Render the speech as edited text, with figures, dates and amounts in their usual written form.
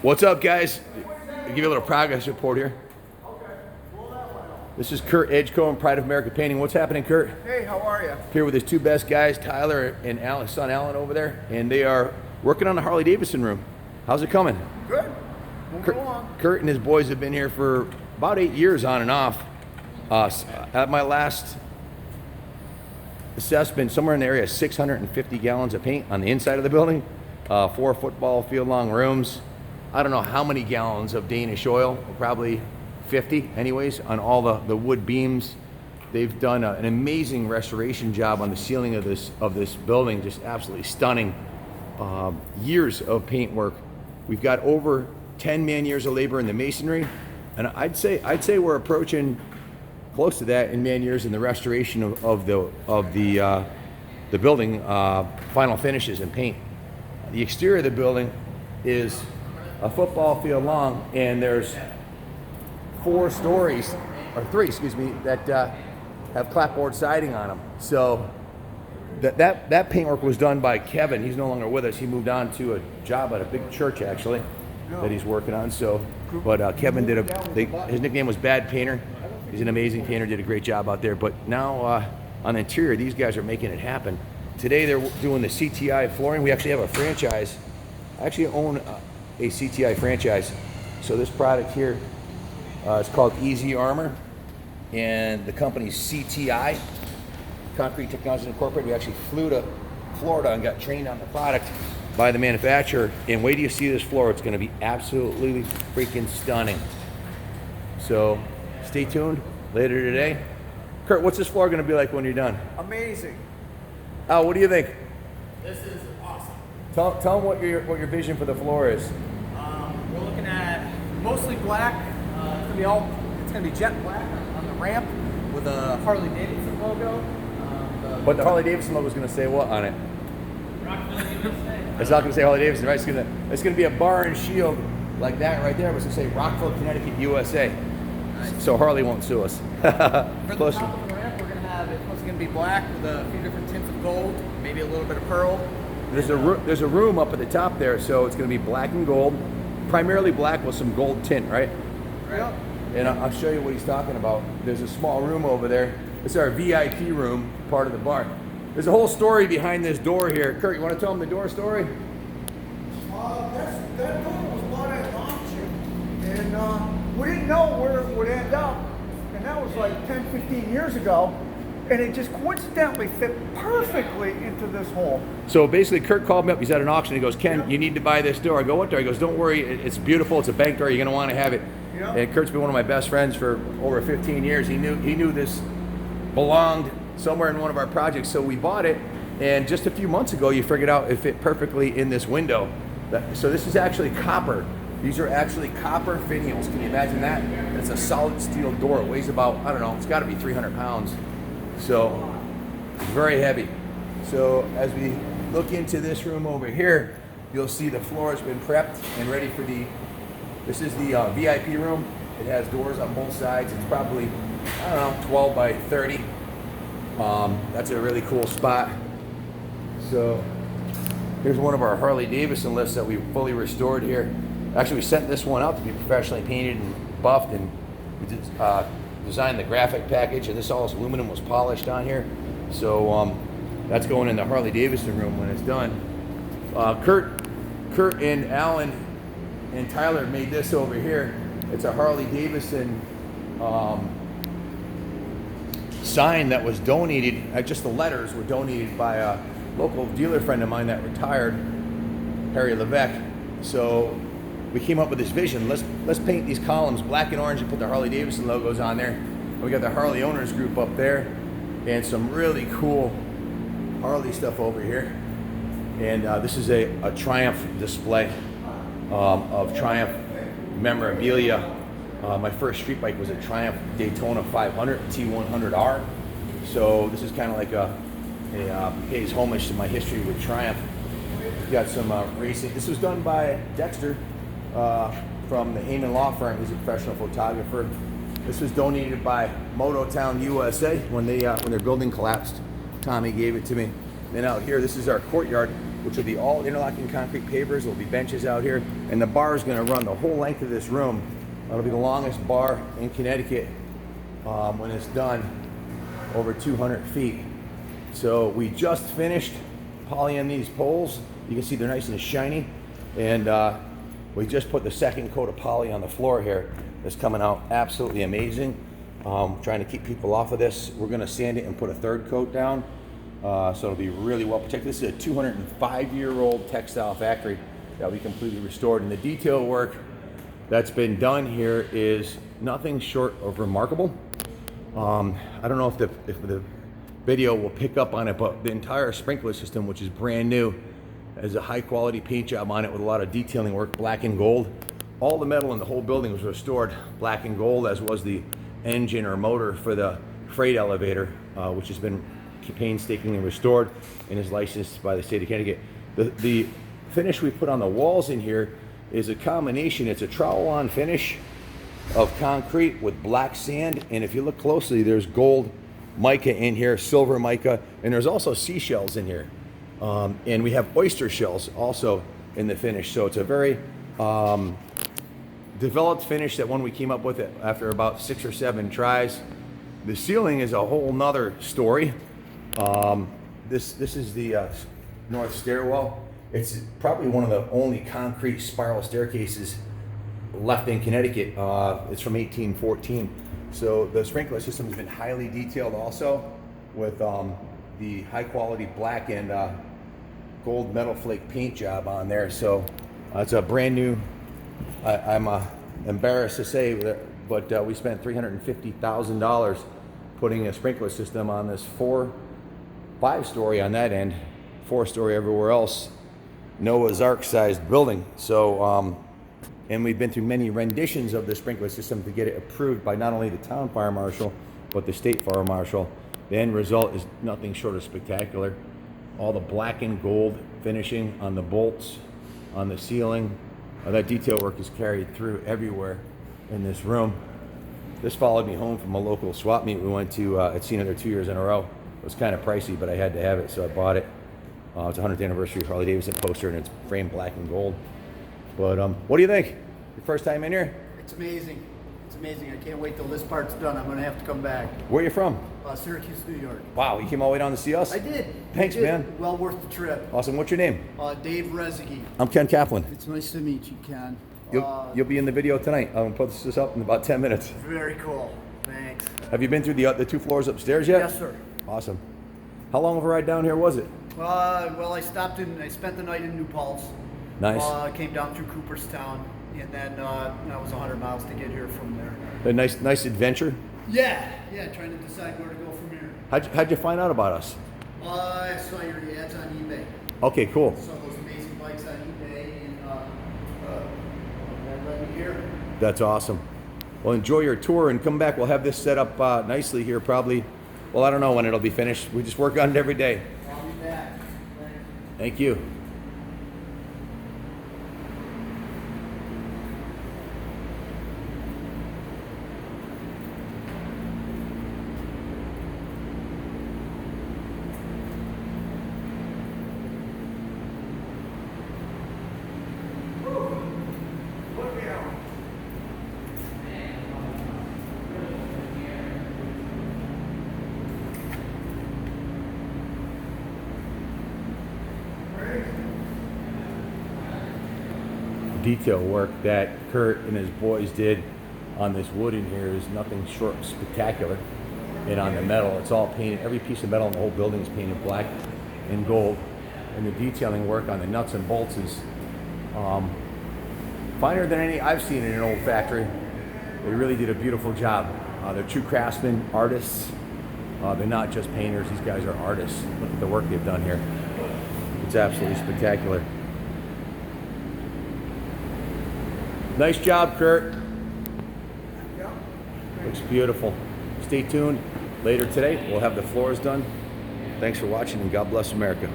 What's up, guys? I'll give you a little progress report here. This is Kurt Edgecombe, Pride of America Painting. What's happening, Kurt? Hey, how are you? Here with his two best guys, Tyler and Alan, son Alan over there, and they are working on the Harley Davidson room. How's it coming? Good. Moving along. Kurt and his boys have been here for about 8 years on and off. At my last assessment, somewhere in the area, 650 gallons of paint on the inside of the building, 4 football field long rooms. I don't know how many gallons of Danish oil, probably 50 anyways, on all the wood beams. They've done an amazing restoration job on the ceiling of this building, just absolutely stunning. Years of paint work. We've got over 10 man years of labor in the masonry, and I'd say we're approaching close to that in man years in the restoration of the building, final finishes and paint. The exterior of the building is a football field long, and there's 4 stories, or 3, excuse me, that have clapboard siding on them. So that paintwork was done by Kevin. He's no longer with us. He moved on to a job at a big church, actually, that he's working on. So, but Kevin did his nickname was Bad Painter. He's an amazing painter, did a great job out there. But now on the interior, these guys are making it happen. Today they're doing the CTI flooring. We actually have a franchise. I actually own a CTI franchise. So this product here is called Easy Armor, and the company's CTI, Concrete Technology Incorporated. We actually flew to Florida and got trained on the product by the manufacturer. And wait till you see this floor. It's going to be absolutely freaking stunning. So stay tuned later today. Kurt, what's this floor going to be like when you're done? Amazing. Al, what do you think? This is awesome. Tell them what your vision for the floor is. We're looking at mostly black. It's gonna be jet black on the ramp with a Harley Davidson logo. But the Harley Davidson logo is going to say what on it? Rockville, USA. It's not going to say Harley Davidson, right? It's going to be a bar and shield like that right there. But it's going to say Rockville, Connecticut, USA. Nice. So Harley won't sue us. For the top of the ramp, we're gonna have it's mostly gonna be black with a few different tints of gold, maybe a little bit of pearl. There's a room up at the top there, so it's going to be black and gold, primarily black with some gold tint, right? Yep. And I'll show you what he's talking about. There's a small room over there. It's our VIP room, part of the bar. There's a whole story behind this door here. Kurt, you want to tell them the door story? That door was bought at auction, and we didn't know where it would end up. And that was like 10, 15 years ago. And it just coincidentally fit perfectly into this hole. So basically, Kurt called me up. He's at an auction. He goes, Ken, you need to buy this door. I go, what door? He goes, don't worry. It's beautiful. It's a bank door. You're going to want to have it. Yeah. And Kurt's been one of my best friends for over 15 years. He knew this belonged somewhere in one of our projects, so we bought it. And just a few months ago, you figured out it fit perfectly in this window. So this is actually copper. These are actually copper finials. Can you imagine that? And it's a solid steel door. It weighs about, I don't know, it's got to be 300 pounds. So it's very heavy. So as we look into this room over here, you'll see the floor has been prepped and ready for this is the VIP room. It has doors on both sides. It's probably, I don't know, 12 by 30. That's a really cool spot. So here's one of our Harley Davidson lifts that we fully restored here. Actually, we sent this one out to be professionally painted and buffed, and we did, designed the graphic package, and this all aluminum was polished on here. So that's going in the Harley Davidson room when it's done. Kurt and Alan and Tyler made this over here. It's a Harley Davidson sign that was donated. Just the letters were donated by a local dealer friend of mine that retired, Harry Levesque. So we came up with this vision. Let's paint these columns black and orange and put the Harley Davidson logos on there. And we got the Harley Owners Group up there, and some really cool Harley stuff over here. And this is a Triumph display of Triumph memorabilia. My first street bike was a Triumph Daytona 500 T100R. So this is kind of like a pays homage to my history with Triumph. Got some racing. This was done by Dexter from the Heyman Law Firm. He's a professional photographer. This was donated by Mototown USA when their building collapsed. Tommy gave it to me. Then out here, this is our courtyard. which will be all interlocking concrete pavers. There'll be benches out here, and the bar is going to run the whole length of this room. It'll be the longest bar in Connecticut when it's done, over 200 feet. So we just finished polying these poles. You can see they're nice and shiny, and we just put the second coat of poly on the floor here. It's coming out absolutely amazing. Trying to keep people off of this. We're going to sand it and put a third coat down, so it'll be really well protected. This is a 205-year-old textile factory that we completely restored, and the detail work that's been done here is nothing short of remarkable. I don't know if the video will pick up on it, but the entire sprinkler system, which is brand new, has a high quality paint job on it with a lot of detailing work, black and gold. All the metal in the whole building was restored black and gold, as was the engine or motor for the freight elevator, which has been painstakingly restored and is licensed by the state of Connecticut. The finish we put on the walls in here is a combination. It's a trowel-on finish of concrete with black sand, and if you look closely, there's gold mica in here, silver mica, and there's also seashells in here. And we have oyster shells also in the finish. So it's a very developed finish that one we came up with after about 6 or 7 tries. The ceiling is a whole nother story. This is the north stairwell. It's probably one of the only concrete spiral staircases left in Connecticut. It's from 1814. So the sprinkler system has been highly detailed also, with the high quality black and gold metal flake paint job on there. So it's a brand new, I'm embarrassed to say, but we spent $350,000 putting a sprinkler system on this 5-story on that end, 4-story everywhere else, Noah's Ark sized building. So, and we've been through many renditions of the sprinkler system to get it approved by not only the town fire marshal, but the state fire marshal. The end result is nothing short of spectacular. All the black and gold finishing on the bolts, on the ceiling. That detail work is carried through everywhere in this room. This followed me home from a local swap meet we went to. I'd seen it there 2 years in a row. It was kind of pricey, but I had to have it, so I bought it. It's a 100th anniversary Harley Davidson poster, and it's framed black and gold. But what do you think? Your first time in here? It's amazing. It's amazing. I can't wait till this part's done. I'm going to have to come back. Where are you from? Syracuse, New York. Wow, you came all the way down to see us? I did. Thanks, I did. man. Well worth the trip. Awesome. What's your name? Dave Rezegi. I'm Ken Kaplan. It's nice to meet you, Ken. You'll be in the video tonight. I'm gonna put this up in about 10 minutes. Very cool. Thanks. Have you been through the 2 floors upstairs yet? Yes, sir. Awesome. How long of a ride down here was it? Well, I spent the night in New Paltz. Nice. Came down through Cooperstown, and then that was 100 miles to get here from there. A nice adventure. Yeah, trying to decide where to go from here. How'd you find out about us? I saw your ads on eBay. Okay, cool. Saw those amazing bikes on eBay, and that led me here. That's awesome. Well, enjoy your tour and come back. We'll have this set up nicely here probably. Well, I don't know when it'll be finished. We just work on it every day. I'll be back. Thanks. Thank you. Detail work that Kurt and his boys did on this wood in here is nothing short of spectacular. And on the metal, it's all painted. Every piece of metal in the whole building is painted black and gold. And the detailing work on the nuts and bolts is finer than any I've seen in an old factory. They really did a beautiful job. They're true craftsmen, artists. They're not just painters. These guys are artists. Look at the work they've done here. It's absolutely spectacular. Nice job, Kurt. Yeah. Looks beautiful. Stay tuned. Later today, we'll have the floors done. Thanks for watching, and God bless America.